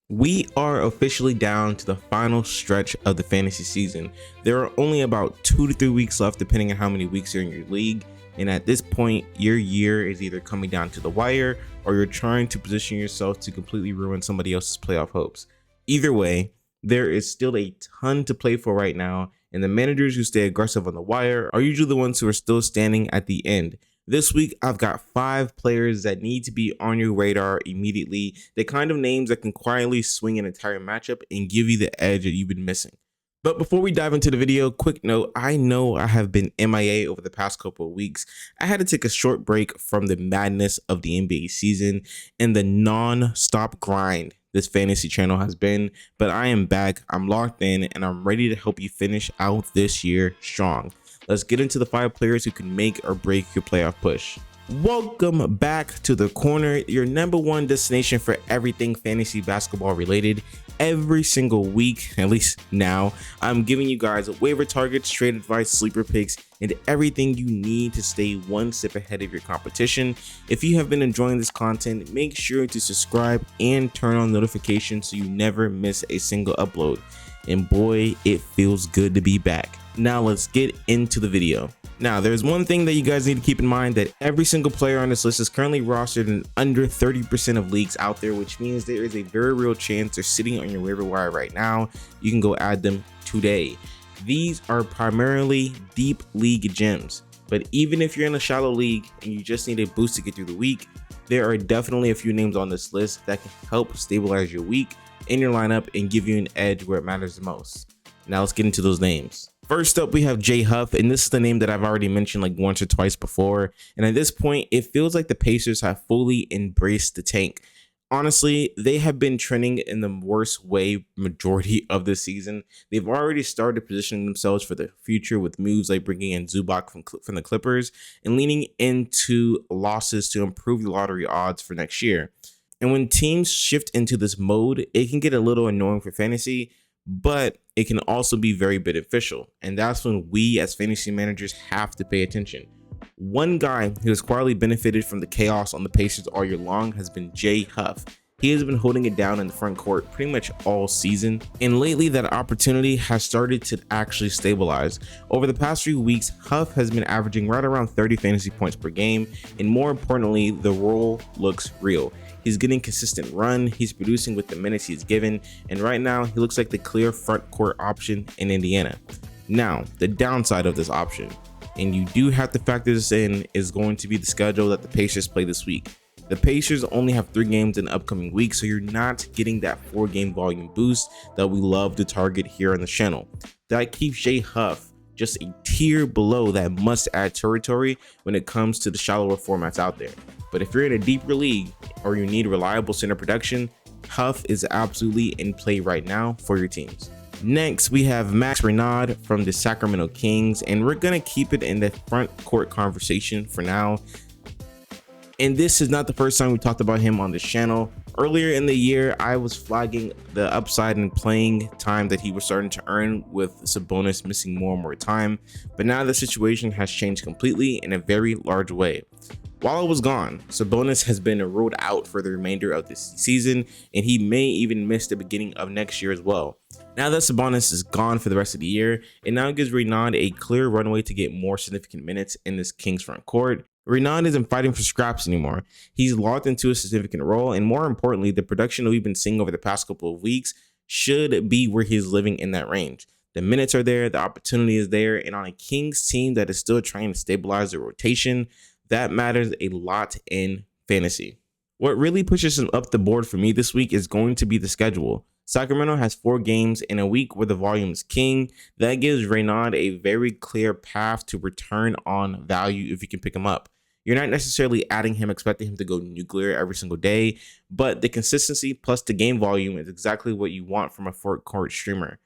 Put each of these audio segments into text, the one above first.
We are officially down to the final stretch of the fantasy season. There are only about 2 to 3 weeks left depending on how many weeks you're in your league, and at this point your year is either coming down to the wire or you're trying to position yourself to completely ruin somebody else's playoff hopes. Either way, there is still a ton to play for right now, and the managers who stay aggressive on the wire are usually the ones who are still standing at the end. This week, I've got 5 players that need to be on your radar immediately, the kind of names that can quietly swing an entire matchup and give you the edge that you've been missing. But before we dive into the video, quick note, I know I have been MIA over the past couple of weeks. I had to take a short break from the madness of the NBA season and the non-stop grind this fantasy channel has been, but I am back, I'm locked in, and I'm ready to help you finish out this year strong. Let's get into the 5 players who can make or break your playoff push. Welcome back to The Corner, your #1 destination for everything fantasy basketball related. Every single week, at least now, I'm giving you guys waiver targets, trade advice, sleeper picks, and everything you need to stay one step ahead of your competition. If you have been enjoying this content, make sure to subscribe and turn on notifications so you never miss a single upload. And boy, it feels good to be back. Now let's get into the video. Now, there's one thing that you guys need to keep in mind, that every single player on this list is currently rostered in under 30% of leagues out there, which means there is a very real chance they're sitting on your waiver wire right now. You can go add them today. These are primarily deep league gems, but even if you're in a shallow league and you just need a boost to get through the week, there are definitely a few names on this list that can help stabilize your week in your lineup and give you an edge where it matters the most. Now let's get into those names. First up, we have Jay Huff, and this is the name that I've already mentioned like once or twice before. And at this point, it feels like the Pacers have fully embraced the tank. Honestly, they have been trending in the worst way majority of the season. They've already started positioning themselves for the future with moves like bringing in Zubac from the Clippers and leaning into losses to improve the lottery odds for next year. And when teams shift into this mode, it can get a little annoying for fantasy, but it can also be very beneficial. And that's when we as fantasy managers have to pay attention. One guy who has quietly benefited from the chaos on the Pacers all year long has been Jay Huff. He has been holding it down in the front court pretty much all season, and lately that opportunity has started to actually stabilize. Over the past few weeks, Huff has been averaging right around 30 fantasy points per game, and more importantly, the role looks real. He's getting consistent run, he's producing with the minutes he's given, and right now he looks like the clear front court option in Indiana. Now, the downside of this option, and you do have to factor this in, is going to be the schedule that the Pacers play this week. The Pacers only have 3 games in the upcoming week, so you're not getting that 4-game volume boost that we love to target here on the channel. That keeps Jay Huff just a tier below that must-add territory when it comes to the shallower formats out there. But if you're in a deeper league or you need reliable center production, Huff is absolutely in play right now for your teams. Next, we have Max Renaud from the Sacramento Kings, and we're going to keep it in the front court conversation for now. And this is not the first time we talked about him on this channel. Earlier in the year, I was flagging the upside in playing time that he was starting to earn with Sabonis missing more and more time, but now the situation has changed completely in a very large way. While I was gone, Sabonis has been ruled out for the remainder of this season, and he may even miss the beginning of next year as well. Now that Sabonis is gone for the rest of the year, it now gives Renaud a clear runway to get more significant minutes in this Kings front court. Renaud isn't fighting for scraps anymore. He's locked into a significant role, and more importantly, the production that we've been seeing over the past couple of weeks should be where he's living in that range. The minutes are there, the opportunity is there, and on a Kings team that is still trying to stabilize the rotation, that matters a lot in fantasy. What really pushes him up the board for me this week is going to be the schedule. Sacramento has 4 games in a week where the volume is king. That gives Renaud a very clear path to return on value if you can pick him up. You're not necessarily adding him, expecting him to go nuclear every single day, but the consistency plus the game volume is exactly what you want from a front court streamer.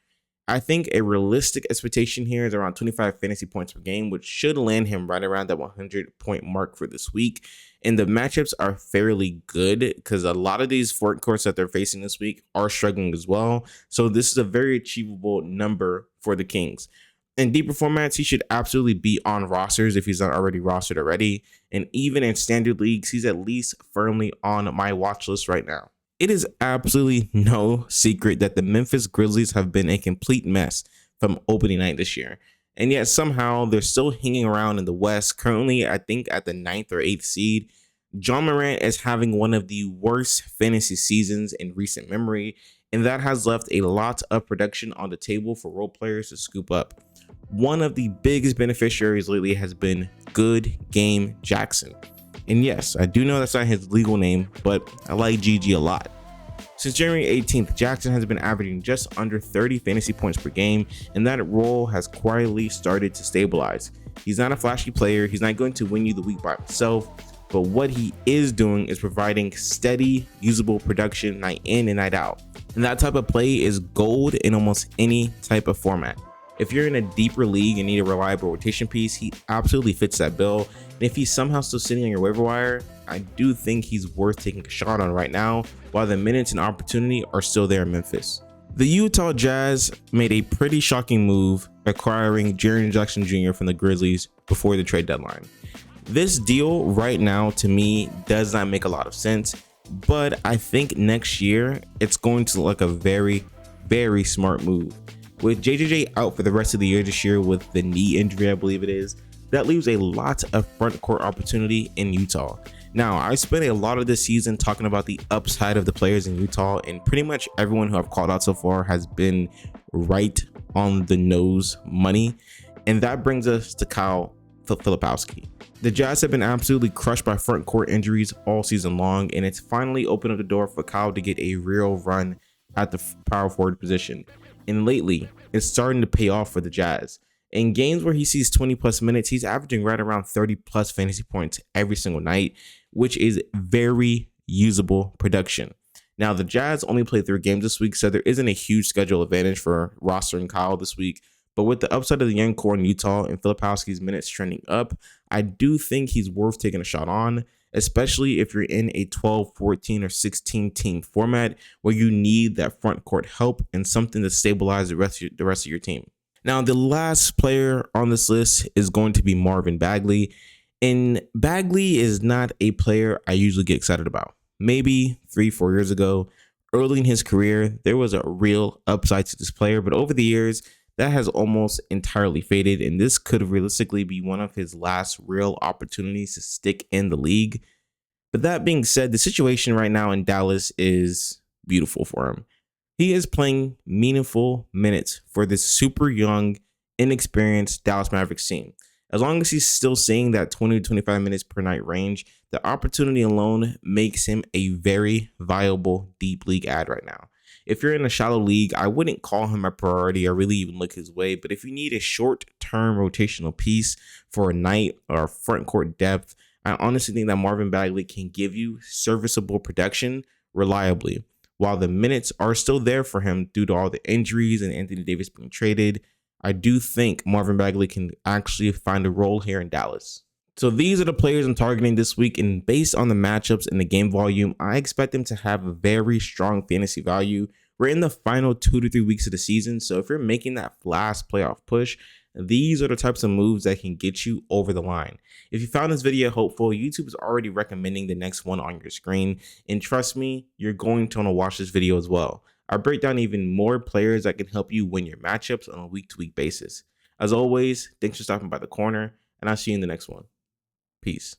I think a realistic expectation here is around 25 fantasy points per game, which should land him right around that 100-point mark for this week. And the matchups are fairly good because a lot of these front courts that they're facing this week are struggling as well. So this is a very achievable number for the Kings. In deeper formats, he should absolutely be on rosters if he's not already rostered already. And even in standard leagues, he's at least firmly on my watch list right now. It is absolutely no secret that the Memphis Grizzlies have been a complete mess from opening night this year. And yet somehow they're still hanging around in the West, currently I think at the 9th or 8th seed. John Morant is having one of the worst fantasy seasons in recent memory, and that has left a lot of production on the table for role players to scoop up. One of the biggest beneficiaries lately has been Good Game Jackson. And yes, I do know that's not his legal name, but I like GG a lot. Since January 18th, Jackson has been averaging just under 30 fantasy points per game, and that role has quietly started to stabilize. He's not a flashy player, he's not going to win you the week by himself, but what he is doing is providing steady, usable production night in and night out. And that type of play is gold in almost any type of format. If you're in a deeper league and need a reliable rotation piece, he absolutely fits that bill. And if he's somehow still sitting on your waiver wire, I do think he's worth taking a shot on right now, while the minutes and opportunity are still there in Memphis. The Utah Jazz made a pretty shocking move acquiring Jaren Jackson Jr. from the Grizzlies before the trade deadline. This deal right now to me does not make a lot of sense, but I think next year it's going to look like a very, very smart move. With JJJ out for the rest of the year this year with the knee injury, I believe it is, that leaves a lot of front court opportunity in Utah. Now, I spent a lot of this season talking about the upside of the players in Utah, and pretty much everyone who I've called out so far has been right on the nose money. And that brings us to Kyle Filipowski. The Jazz have been absolutely crushed by front court injuries all season long, and it's finally opened up the door for Kyle to get a real run at the power forward position. And lately, it's starting to pay off for the Jazz. In games where he sees 20 plus minutes, he's averaging right around 30 plus fantasy points every single night, which is very usable production. Now, the Jazz only played 3 games this week, so there isn't a huge schedule advantage for rostering Kyle this week. But with the upside of the young core in Utah and Filipowski's minutes trending up, I do think he's worth taking a shot on, especially if you're in a 12, 14, or 16 team format where you need that front court help and something to stabilize the rest of your team. Now, the last player on this list is going to be Marvin Bagley. And Bagley is not a player I usually get excited about. Maybe 3-4 years ago, early in his career, there was a real upside to this player. But over the years, that has almost entirely faded. And this could realistically be one of his last real opportunities to stick in the league. But that being said, the situation right now in Dallas is beautiful for him. He is playing meaningful minutes for this super young, inexperienced Dallas Mavericks team. As long as he's still seeing that 20 to 25 minutes per night range, the opportunity alone makes him a very viable deep league ad right now. If you're in a shallow league, I wouldn't call him a priority or really even look his way. But if you need a short-term rotational piece for a night or front court depth, I honestly think that Marvin Bagley can give you serviceable production reliably. While the minutes are still there for him due to all the injuries and Anthony Davis being traded, I do think Marvin Bagley can actually find a role here in Dallas. So these are the players I'm targeting this week, and based on the matchups and the game volume, I expect them to have a very strong fantasy value. We're in the final 2 to 3 weeks of the season, so if you're making that last playoff push, these are the types of moves that can get you over the line. If you found this video helpful, YouTube is already recommending the next one on your screen. And trust me, you're going to want to watch this video as well. I break down even more players that can help you win your matchups on a week-to-week basis. As always, thanks for stopping by the corner, and I'll see you in the next one. Peace.